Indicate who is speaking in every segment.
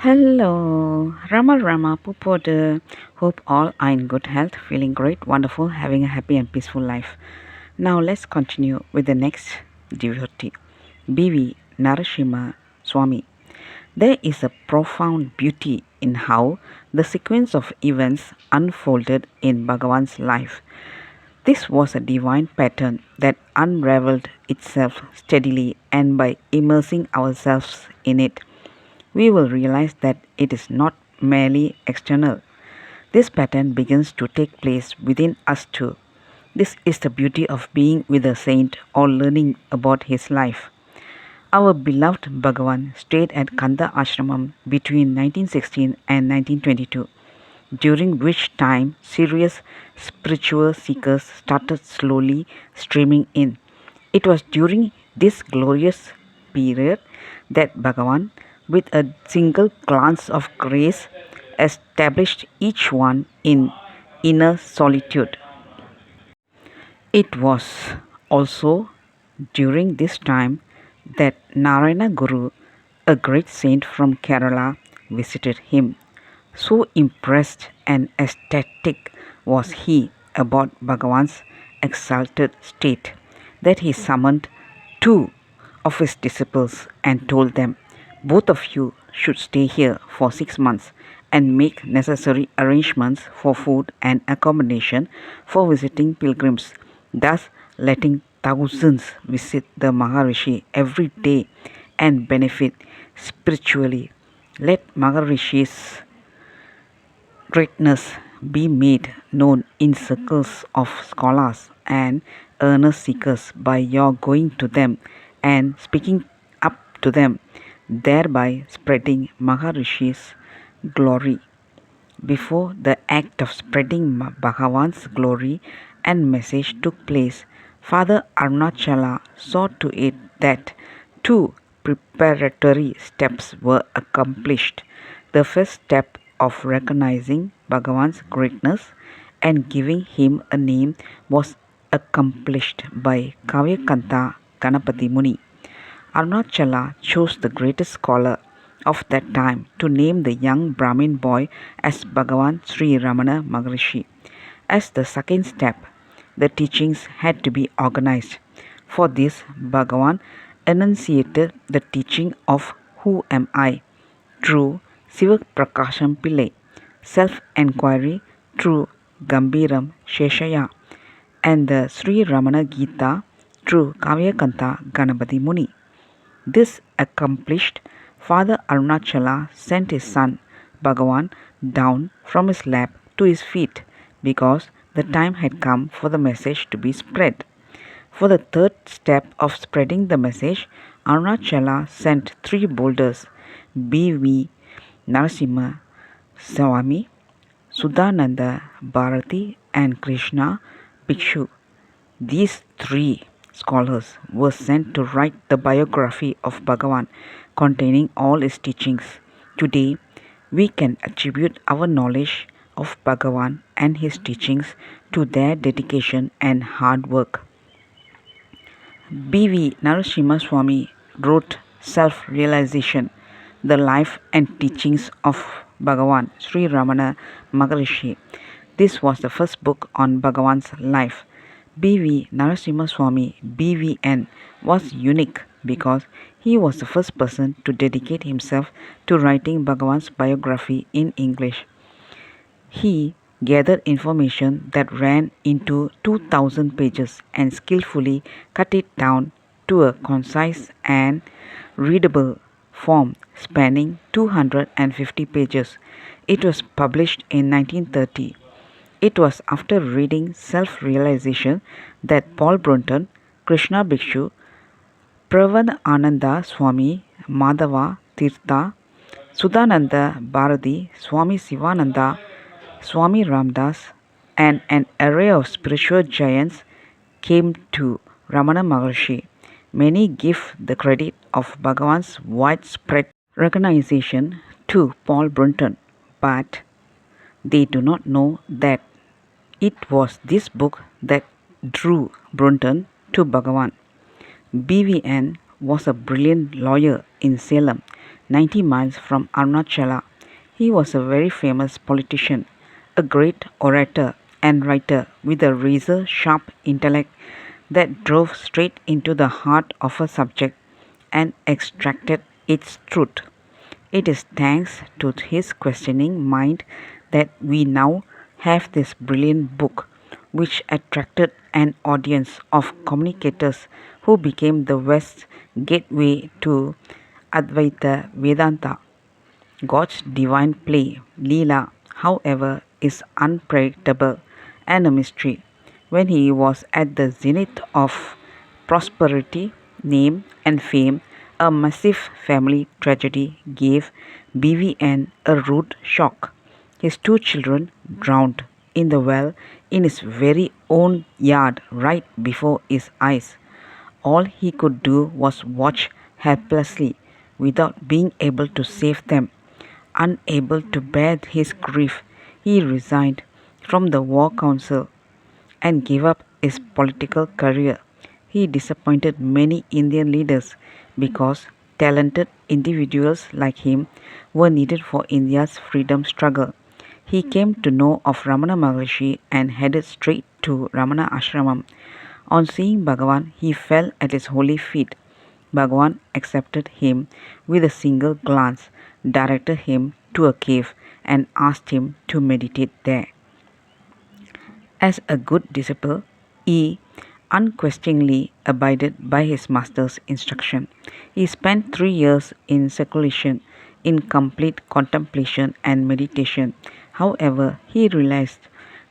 Speaker 1: Hello, Rama Pupoda. Hope all are in good health, feeling great, wonderful, having a happy and peaceful life. Now let's continue with the next devotee, B.V. Swami. There is a profound beauty in how the sequence of events unfolded in Bhagavan's life. This was a divine pattern that unraveled itself steadily, and by immersing ourselves in it, we will realize that it is not merely external. This pattern begins to take place within us too. This is the beauty of being with a saint or learning about his life. Our beloved Bhagavan stayed at Kanda Ashramam between 1916 and 1922, during which time serious spiritual seekers started slowly streaming in. It was during this glorious period that Bhagavan, with a single glance of grace, established each one in inner solitude. It was also during this time that Narayana Guru, a great saint from Kerala, visited him. So impressed and ecstatic was he about Bhagavan's exalted state that he summoned two of his disciples and told them, "Both of you should stay here for 6 months and make necessary arrangements for food and accommodation for visiting pilgrims, thus letting thousands visit the Maharishi every day and benefit spiritually. Let Maharishi's greatness be made known in circles of scholars and earnest seekers by your going to them and speaking up to them, thereby spreading Maharishi's glory." Before the act of spreading Bhagavan's glory and message took place, Father Arunachala saw to it that two preparatory steps were accomplished. The first step of recognizing Bhagavan's greatness and giving him a name was accomplished by Kavyakanta Ganapati Muni. Arunachala chose the greatest scholar of that time to name the young Brahmin boy as Bhagavan Sri Ramana Maharishi. As the second step, the teachings had to be organized. For this, Bhagavan enunciated the teaching of Who Am I? Through Siva Prakasham Pillai, self-enquiry through Gambiram Sheshaya, and the Sri Ramana Gita through Kavyakanta Ganapati Muni. This accomplished, Father Arunachala sent his son Bhagavan down from his lap to his feet because the time had come for the message to be spread. For the third step of spreading the message, Arunachala sent three boulders, B.V. Narashimaswami, Sudananda Bharati, and Krishna Bhikshu. These three scholars were sent to write the biography of Bhagavan containing all his teachings. Today, we can attribute our knowledge of Bhagavan and his teachings to their dedication and hard work. B.V. Narashimaswami wrote Self-Realization, the life and teachings of Bhagavan Sri Ramana Maharishi. This was the first book on Bhagavan's life. B.V. Narasimhaswamy BVN was unique because he was the first person to dedicate himself to writing Bhagavan's biography in English. He gathered information that ran into 2,000 pages and skillfully cut it down to a concise and readable form spanning 250 pages. It was published in 1930. It was after reading Self-Realization that Paul Brunton, Krishna Bhikshu, Pravanananda Swami, Madhava Tirtha, Sudananda Bharati, Swami Sivananda, Swami Ramdas, and an array of spiritual giants came to Ramana Maharshi. Many give the credit of Bhagavan's widespread recognition to Paul Brunton, but they do not know that it was this book that drew Brunton to Bhagavan. BVN was a brilliant lawyer in Salem 90 miles from Arunachala. He was a very famous politician, a great orator and writer with a razor sharp intellect that drove straight into the heart of a subject and extracted its truth. It is thanks to his questioning mind that we now have this brilliant book, which attracted an audience of communicators who became the West's gateway to Advaita Vedanta. God's divine play, Leela, however, is unpredictable and a mystery. When he was at the zenith of prosperity, name, and fame, a massive family tragedy gave BVN a rude shock. His two children drowned in the well in his very own yard right before his eyes. All he could do was watch helplessly without being able to save them. Unable to bear his grief, he resigned from the War Council and gave up his political career. He disappointed many Indian leaders because talented individuals like him were needed for India's freedom struggle. He came to know of Ramana Maharshi and headed straight to Ramana Ashramam. On seeing Bhagavan, he fell at his holy feet. Bhagavan accepted him with a single glance, directed him to a cave, and asked him to meditate there. As a good disciple, he unquestioningly abided by his master's instruction. He spent 3 years in seclusion, in complete contemplation and meditation. However, he realized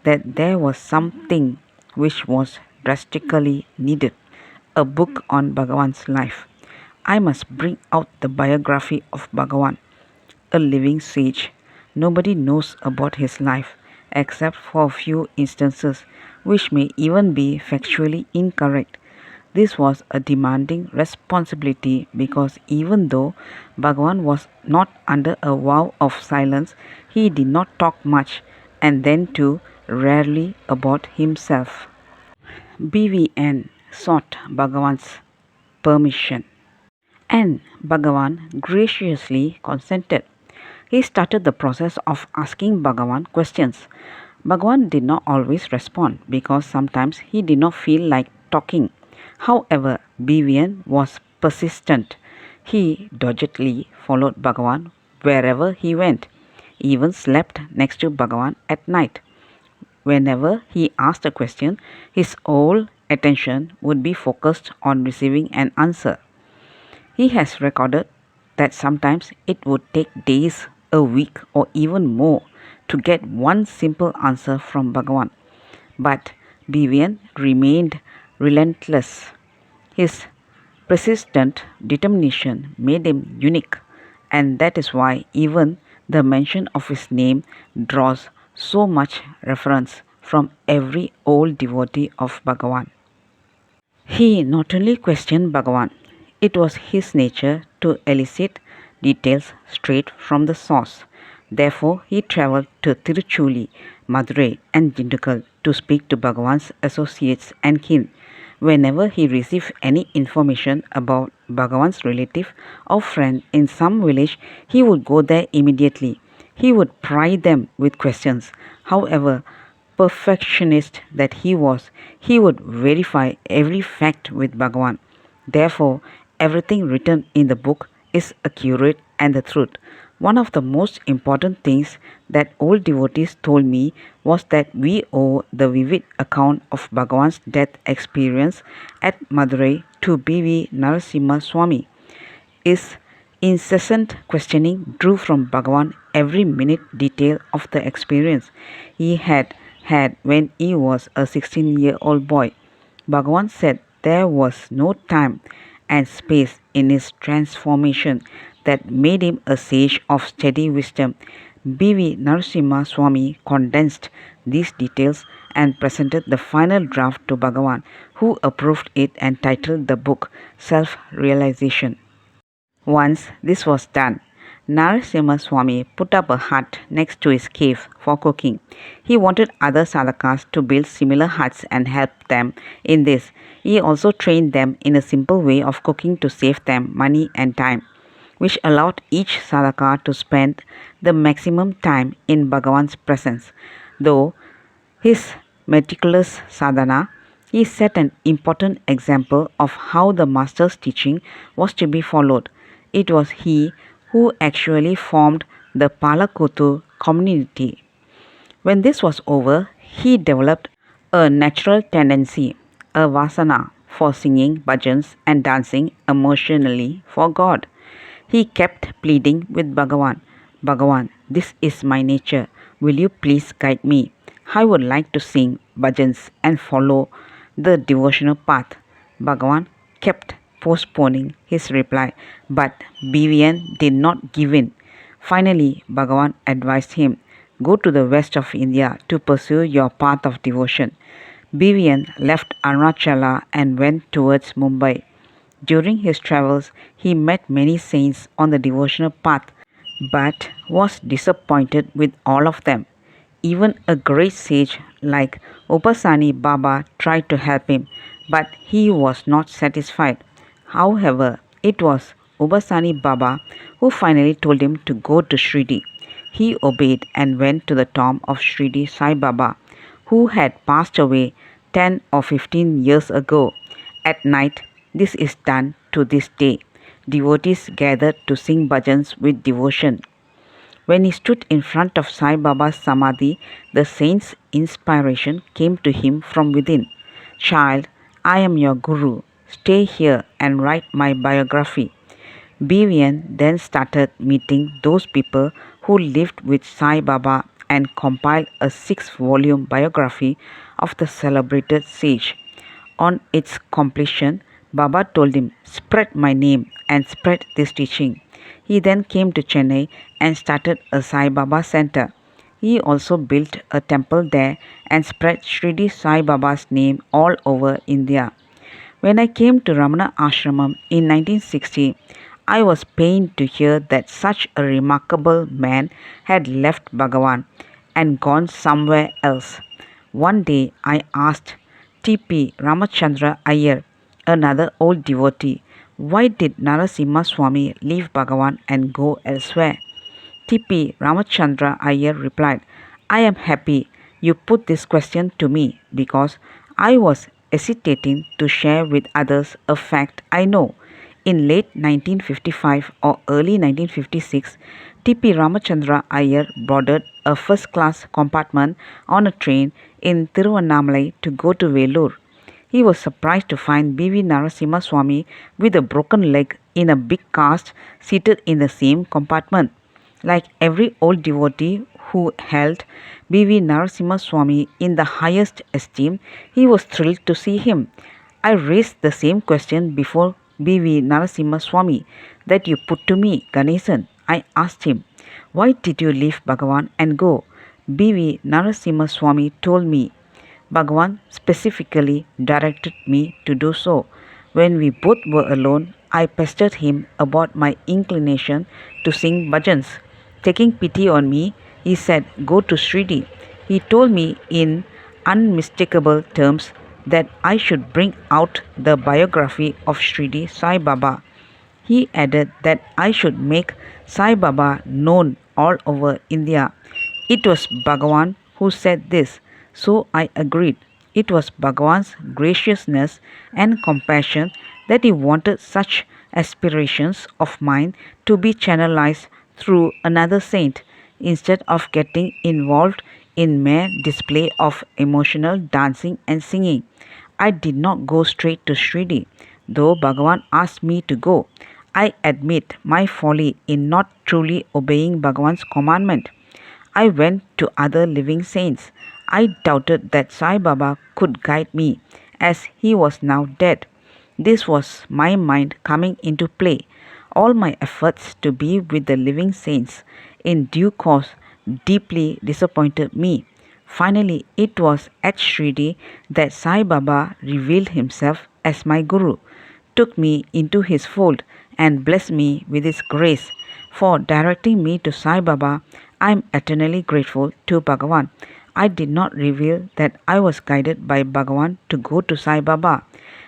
Speaker 1: that there was something which was drastically needed, a book on Bhagavan's life. I must bring out the biography of Bhagavan, a living sage. Nobody knows about his life except for a few instances which may even be factually incorrect. This was a demanding responsibility because even though Bhagavan was not under a vow of silence, he did not talk much and then too rarely about himself. BVN sought Bhagavan's permission and Bhagavan graciously consented. He started the process of asking Bhagavan questions. Bhagavan did not always respond because sometimes he did not feel like talking. However, BVN was persistent. He doggedly followed Bhagavan wherever he went, even slept next to Bhagavan at night. Whenever he asked a question, his whole attention would be focused on receiving an answer. He has recorded that sometimes it would take days, a week, or even more to get one simple answer from Bhagavan. But BVN remained relentless. His persistent determination made him unique, and that is why even the mention of his name draws so much reference from every old devotee of Bhagavan. He not only questioned Bhagavan, it was his nature to elicit details straight from the source. Therefore, he travelled to Tiruchuli, Madurai, and Dindigul to speak to Bhagavan's associates and kin. Whenever he received any information about Bhagavan's relative or friend in some village, he would go there immediately. He would pry them with questions. However, perfectionist that he was, he would verify every fact with Bhagavan. Therefore, everything written in the book is accurate and the truth. One of the most important things that old devotees told me was that we owe the vivid account of Bhagavan's death experience at Madurai to B.V.Narashimaswami. His incessant questioning drew from Bhagavan every minute detail of the experience he had had when he was a 16-year-old boy. Bhagavan said there was no time and space in his transformation that made him a sage of steady wisdom. B.V. Narasimha Swami condensed these details and presented the final draft to Bhagavan, who approved it and titled the book Self-Realization. Once this was done, Narasimha Swami put up a hut next to his cave for cooking. He wanted other sadhakas to build similar huts and help them in this. He also trained them in a simple way of cooking to save them money and time. which allowed each sadhaka to spend the maximum time in Bhagavan's presence. Though his meticulous sadhana, he set an important example of how the master's teaching was to be followed. It was he who actually formed the Palakutu community. When this was over, he developed a natural tendency, a vasana, for singing bhajans and dancing emotionally for God. He kept pleading with Bhagavan, Bhagavan, this is my nature. Will you please guide me? I would like to sing bhajans and follow the devotional path. Bhagavan kept postponing his reply, but BVN did not give in. Finally, Bhagavan advised him, go to the west of India to pursue your path of devotion. BVN left Arunachala and went towards Mumbai. During his travels, he met many saints on the devotional path, but was disappointed with all of them. Even a great sage like Upasani Baba tried to help him, but he was not satisfied. However, it was Upasani Baba who finally told him to go to Shridi. He obeyed and went to the tomb of Shridi Sai Baba, who had passed away 10 or 15 years ago. At night, this is done to this day. Devotees gathered to sing bhajans with devotion. When he stood in front of Sai Baba's samadhi, the saint's inspiration came to him from within. Child, I am your guru. Stay here and write my biography. BVN then started meeting those people who lived with Sai Baba and compiled a 6-volume biography of the celebrated sage. On its completion, Baba told him, spread my name and spread this teaching. He then came to Chennai and started a Sai Baba center. He also built a temple there and spread Shridi Sai Baba's name all over India. When I came to Ramana Ashramam in 1960, I was pained to hear that such a remarkable man had left Bhagavan and gone somewhere else. One day I asked T.P. Ramachandra Iyer, another old devotee, why did Narasimhaswamy leave Bhagavan and go elsewhere? T.P. Ramachandra Iyer replied, I am happy you put this question to me because I was hesitating to share with others a fact I know. In late 1955 or early 1956, T.P. Ramachandra Iyer boarded a first-class compartment on a train in Tiruvannamalai to go to Vellore. He was surprised to find B.V.Narashimaswamy with a broken leg in a big cast seated in the same compartment. Like every old devotee who held B.V.Narashimaswamy in the highest esteem, he was thrilled to see him. I raised the same question before B.V.Narashimaswamy that you put to me, Ganesan. I asked him, why did you leave Bhagavan and go? B.V.Narashimaswamy told me, Bhagavan specifically directed me to do so. When we both were alone, I pestered him about my inclination to sing bhajans. Taking pity on me, he said, go to Shridi. He told me in unmistakable terms that I should bring out the biography of Shridi Sai Baba. He added that I should make Sai Baba known all over India. It was Bhagavan who said this, so I agreed. It was Bhagavan's graciousness and compassion that he wanted such aspirations of mine to be channelized through another saint instead of getting involved in mere display of emotional dancing and singing. I did not go straight to Shridi, though Bhagavan asked me to go. I admit my folly in not truly obeying Bhagavan's commandment. I went to other living saints. I doubted that Sai Baba could guide me, as he was now dead. This was my mind coming into play. All my efforts to be with the living saints in due course deeply disappointed me. Finally, it was at Shridi that Sai Baba revealed himself as my Guru, took me into his fold, and blessed me with his grace. For directing me to Sai Baba, I am eternally grateful to Bhagavan. I did not reveal that I was guided by Bhagavan to go to Sai Baba,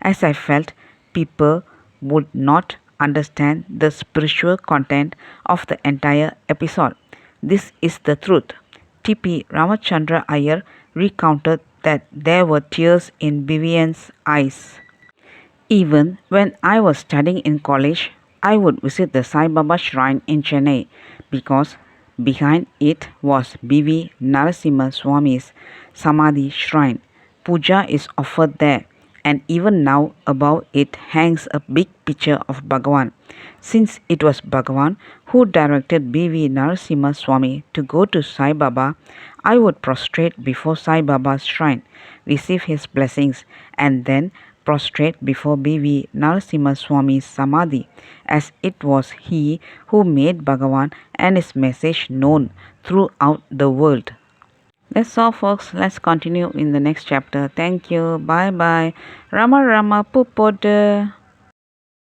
Speaker 1: as I felt people would not understand the spiritual content of the entire episode. This is the truth. T.P. Ramachandra Iyer recounted that there were tears in Vivian's eyes. Even when I was studying in college, I would visit the Sai Baba shrine in Chennai because behind it was B.V. Narasimha Samadhi shrine. Puja is offered there, and even now above it hangs a big picture of Bhagavan. Since it was Bhagavan who directed B.V. Narasimha to go to Sai Baba, I would prostrate before Sai Baba's shrine, receive his blessings, and then prostrate before B.V. Narasimha Samadhi, as it was he who made Bhagavan and his message known throughout the world. That's all, folks. Let's continue in the next chapter. Thank you. Bye bye. Rama Rama Pupoda.